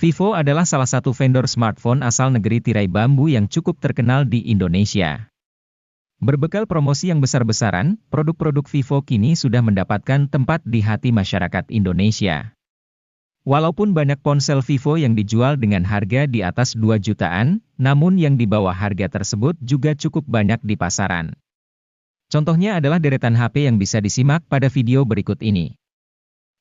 Vivo adalah salah satu vendor smartphone asal negeri tirai bambu yang cukup terkenal di Indonesia. Berbekal promosi yang besar-besaran, produk-produk Vivo kini sudah mendapatkan tempat di hati masyarakat Indonesia. Walaupun banyak ponsel Vivo yang dijual dengan harga di atas 2 jutaan, namun yang di bawah harga tersebut juga cukup banyak di pasaran. Contohnya adalah deretan HP yang bisa disimak pada video berikut ini.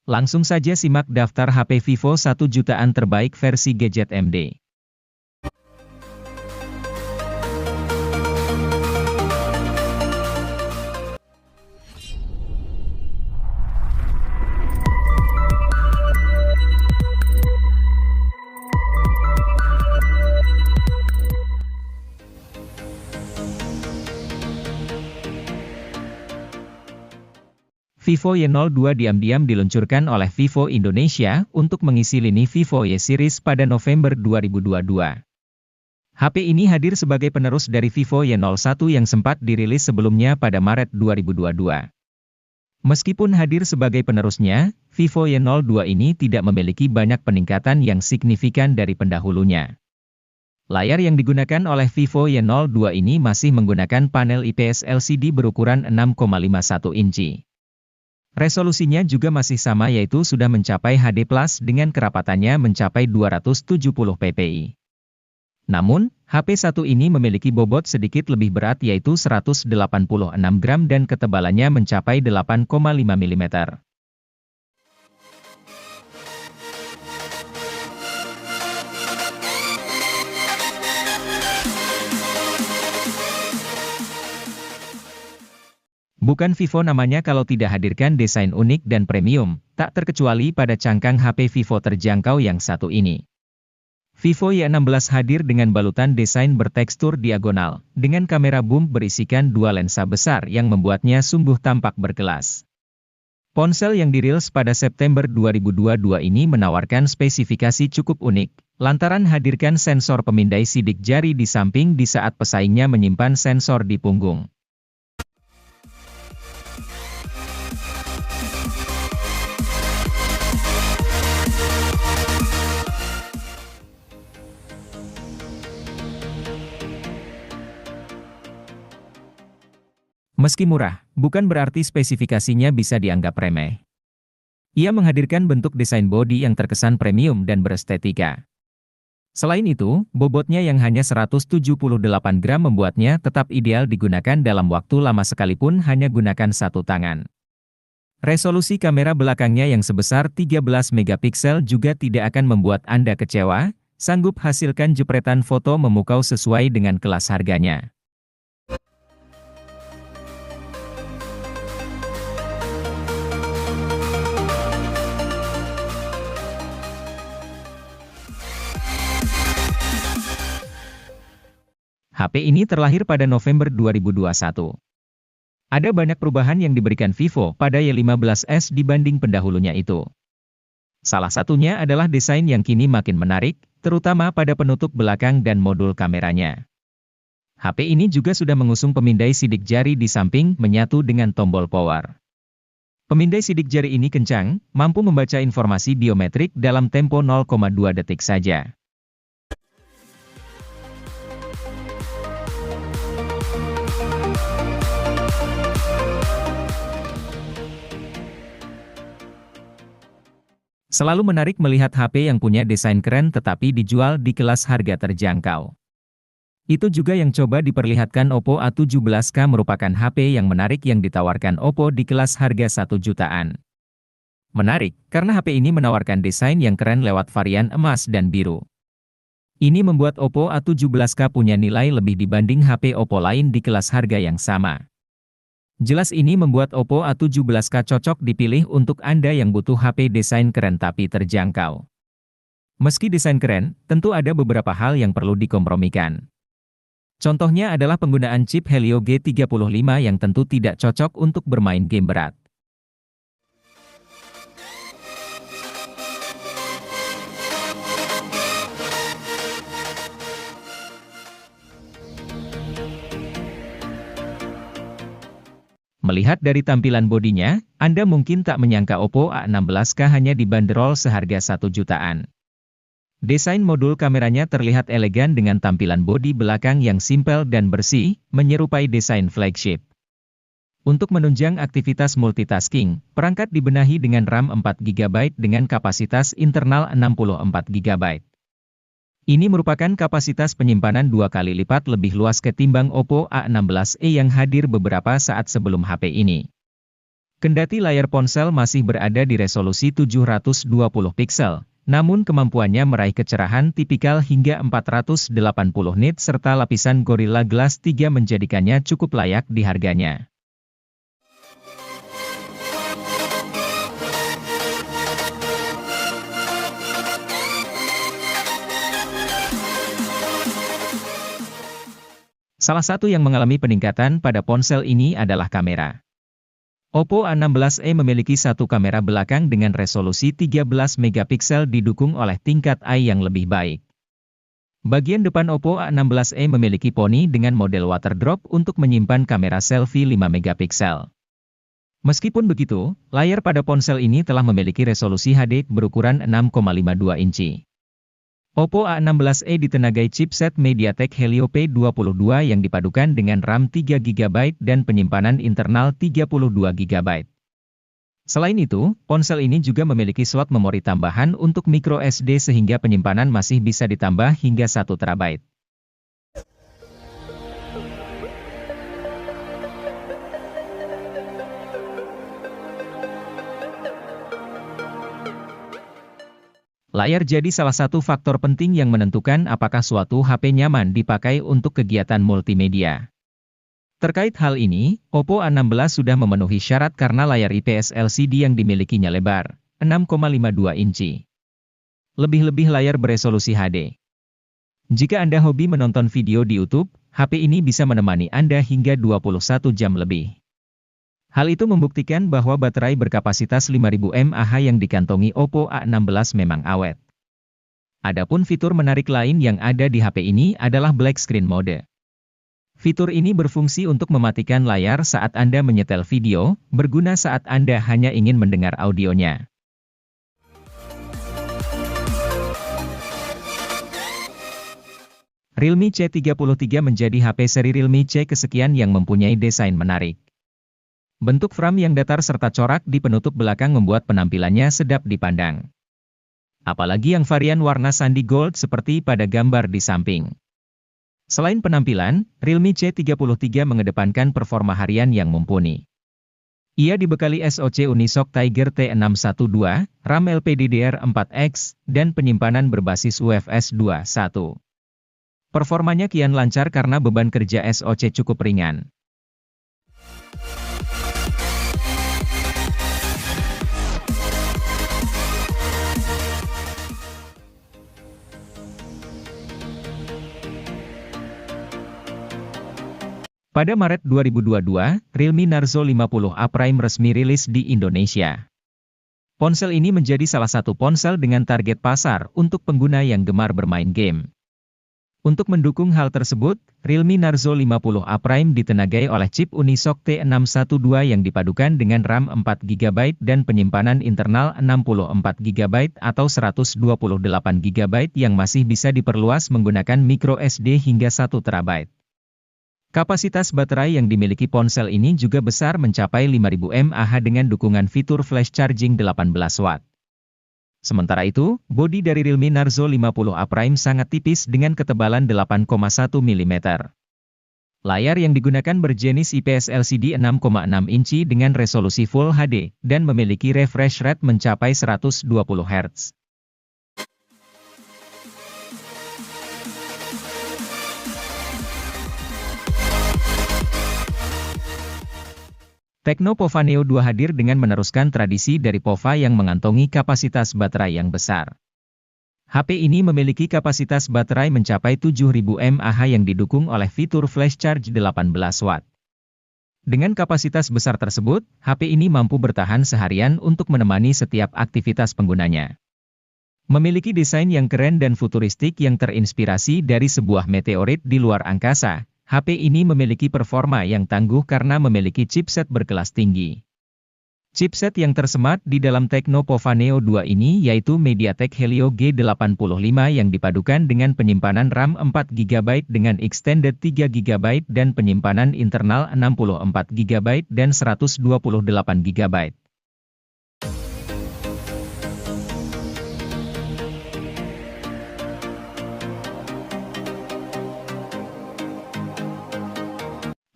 Langsung saja simak daftar HP Vivo 1 jutaan terbaik versi Gadget MD. Vivo Y02 diam-diam diluncurkan oleh Vivo Indonesia untuk mengisi lini Vivo Y Series pada November 2022. HP ini hadir sebagai penerus dari Vivo Y01 yang sempat dirilis sebelumnya pada Maret 2022. Meskipun hadir sebagai penerusnya, Vivo Y02 ini tidak memiliki banyak peningkatan yang signifikan dari pendahulunya. Layar yang digunakan oleh Vivo Y02 ini masih menggunakan panel IPS LCD berukuran 6,51 inci. Resolusinya juga masih sama yaitu sudah mencapai HD+ dengan kerapatannya mencapai 270 ppi. Namun, HP1 ini memiliki bobot sedikit lebih berat yaitu 186 gram dan ketebalannya mencapai 8,5 mm. Bukan Vivo namanya kalau tidak hadirkan desain unik dan premium, tak terkecuali pada cangkang HP Vivo terjangkau yang satu ini. Vivo Y16 hadir dengan balutan desain bertekstur diagonal, dengan kamera boom berisikan dua lensa besar yang membuatnya sungguh tampak berkelas. Ponsel yang dirilis pada September 2022 ini menawarkan spesifikasi cukup unik, lantaran hadirkan sensor pemindai sidik jari di samping di saat pesaingnya menyimpan sensor di punggung. Meski murah, bukan berarti spesifikasinya bisa dianggap remeh. Ia menghadirkan bentuk desain bodi yang terkesan premium dan berestetika. Selain itu, bobotnya yang hanya 178 gram membuatnya tetap ideal digunakan dalam waktu lama sekalipun hanya gunakan satu tangan. Resolusi kamera belakangnya yang sebesar 13 megapiksel juga tidak akan membuat Anda kecewa, sanggup hasilkan jepretan foto memukau sesuai dengan kelas harganya. HP ini terlahir pada November 2021. Ada banyak perubahan yang diberikan Vivo pada Y15s dibanding pendahulunya itu. Salah satunya adalah desain yang kini makin menarik, terutama pada penutup belakang dan modul kameranya. HP ini juga sudah mengusung pemindai sidik jari di samping menyatu dengan tombol power. Pemindai sidik jari ini kencang, mampu membaca informasi biometrik dalam tempo 0,2 detik saja. Selalu menarik melihat HP yang punya desain keren tetapi dijual di kelas harga terjangkau. Itu juga yang coba diperlihatkan Oppo A17K merupakan HP yang menarik yang ditawarkan Oppo di kelas harga 1 jutaan. Menarik, karena HP ini menawarkan desain yang keren lewat varian emas dan biru. Ini membuat Oppo A17K punya nilai lebih dibanding HP Oppo lain di kelas harga yang sama. Jelas ini membuat Oppo A17K cocok dipilih untuk Anda yang butuh HP desain keren tapi terjangkau. Meski desain keren, tentu ada beberapa hal yang perlu dikompromikan. Contohnya adalah penggunaan chip Helio G35 yang tentu tidak cocok untuk bermain game berat. Melihat dari tampilan bodinya, Anda mungkin tak menyangka Oppo A16K hanya dibanderol seharga 1 jutaan. Desain modul kameranya terlihat elegan dengan tampilan bodi belakang yang simpel dan bersih, menyerupai desain flagship. Untuk menunjang aktivitas multitasking, perangkat dibenahi dengan RAM 4GB dengan kapasitas internal 64GB. Ini merupakan kapasitas penyimpanan 2 kali lipat lebih luas ketimbang Oppo A16e yang hadir beberapa saat sebelum HP ini. Kendati layar ponsel masih berada di resolusi 720 piksel, namun kemampuannya meraih kecerahan tipikal hingga 480 nit serta lapisan Gorilla Glass 3 menjadikannya cukup layak di harganya. Salah satu yang mengalami peningkatan pada ponsel ini adalah kamera. Oppo A16e memiliki satu kamera belakang dengan resolusi 13 megapiksel didukung oleh tingkat AI yang lebih baik. Bagian depan Oppo A16e memiliki poni dengan model water drop untuk menyimpan kamera selfie 5 megapiksel. Meskipun begitu, layar pada ponsel ini telah memiliki resolusi HD berukuran 6,52 inci. Oppo A16e ditenagai chipset MediaTek Helio P22 yang dipadukan dengan RAM 3GB dan penyimpanan internal 32GB. Selain itu, ponsel ini juga memiliki slot memori tambahan untuk microSD sehingga penyimpanan masih bisa ditambah hingga 1 TB. Layar jadi salah satu faktor penting yang menentukan apakah suatu HP nyaman dipakai untuk kegiatan multimedia. Terkait hal ini, Oppo A16 sudah memenuhi syarat karena layar IPS LCD yang dimilikinya lebar, 6,52 inci. Lebih-lebih layar beresolusi HD. Jika Anda hobi menonton video di YouTube, HP ini bisa menemani Anda hingga 21 jam lebih. Hal itu membuktikan bahwa baterai berkapasitas 5000 mAh yang dikantongi Oppo A16 memang awet. Adapun fitur menarik lain yang ada di HP ini adalah Black Screen Mode. Fitur ini berfungsi untuk mematikan layar saat Anda menyetel video, berguna saat Anda hanya ingin mendengar audionya. Realme C33 menjadi HP seri Realme C kesekian yang mempunyai desain menarik. Bentuk frame yang datar serta corak di penutup belakang membuat penampilannya sedap dipandang. Apalagi yang varian warna sandi gold seperti pada gambar di samping. Selain penampilan, Realme C33 mengedepankan performa harian yang mumpuni. Ia dibekali SoC Unisoc Tiger T612, RAM LPDDR4X, dan penyimpanan berbasis UFS 2.1. Performanya kian lancar karena beban kerja SoC cukup ringan. Pada Maret 2022, Realme Narzo 50A Prime resmi rilis di Indonesia. Ponsel ini menjadi salah satu ponsel dengan target pasar untuk pengguna yang gemar bermain game. Untuk mendukung hal tersebut, Realme Narzo 50A Prime ditenagai oleh chip Unisoc T612 yang dipadukan dengan RAM 4GB dan penyimpanan internal 64GB atau 128GB yang masih bisa diperluas menggunakan microSD hingga 1 TB. Kapasitas baterai yang dimiliki ponsel ini juga besar mencapai 5000 mAh dengan dukungan fitur flash charging 18 Watt. Sementara itu, bodi dari Realme Narzo 50A Prime sangat tipis dengan ketebalan 8,1 mm. Layar yang digunakan berjenis IPS LCD 6,6 inci dengan resolusi Full HD, dan memiliki refresh rate mencapai 120 Hz. Tecno Pova Neo 2 hadir dengan meneruskan tradisi dari Pova yang mengantongi kapasitas baterai yang besar. HP ini memiliki kapasitas baterai mencapai 7000 mAh yang didukung oleh fitur flash charge 18 Watt. Dengan kapasitas besar tersebut, HP ini mampu bertahan seharian untuk menemani setiap aktivitas penggunanya. Memiliki desain yang keren dan futuristik yang terinspirasi dari sebuah meteorit di luar angkasa, HP ini memiliki performa yang tangguh karena memiliki chipset berkelas tinggi. Chipset yang tersemat di dalam Tecno Pova Neo 2 ini yaitu MediaTek Helio G85 yang dipadukan dengan penyimpanan RAM 4GB dengan extended 3GB dan penyimpanan internal 64GB dan 128GB.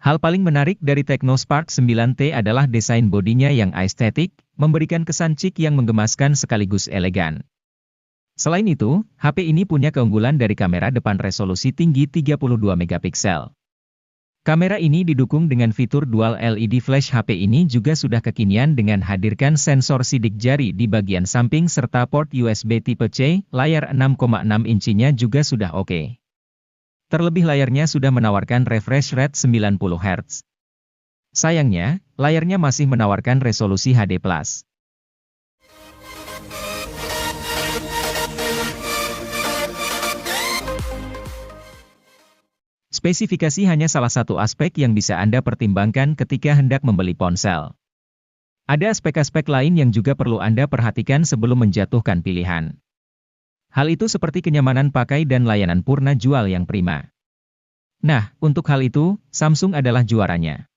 Hal paling menarik dari Tecno Spark 9T adalah desain bodinya yang estetik, memberikan kesan chic yang menggemaskan sekaligus elegan. Selain itu, HP ini punya keunggulan dari kamera depan resolusi tinggi 32 megapiksel. Kamera ini didukung dengan fitur dual LED flash. HP ini juga sudah kekinian dengan hadirkan sensor sidik jari di bagian samping serta port USB tipe C, layar 6,6 inchinya juga sudah oke. Terlebih layarnya sudah menawarkan refresh rate 90 Hz. Sayangnya, layarnya masih menawarkan resolusi HD+. Spesifikasi hanya salah satu aspek yang bisa Anda pertimbangkan ketika hendak membeli ponsel. Ada aspek-aspek lain yang juga perlu Anda perhatikan sebelum menjatuhkan pilihan. Hal itu seperti kenyamanan pakai dan layanan purna jual yang prima. Nah, untuk hal itu, Samsung adalah juaranya.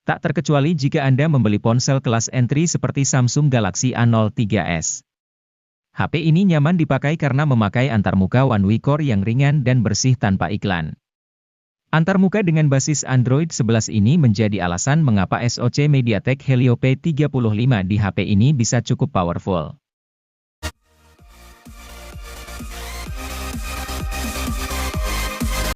Tak terkecuali jika Anda membeli ponsel kelas entry seperti Samsung Galaxy A03s. HP ini nyaman dipakai karena memakai antarmuka One UI Core yang ringan dan bersih tanpa iklan. Antarmuka dengan basis Android 11 ini menjadi alasan mengapa SoC MediaTek Helio P35 di HP ini bisa cukup powerful.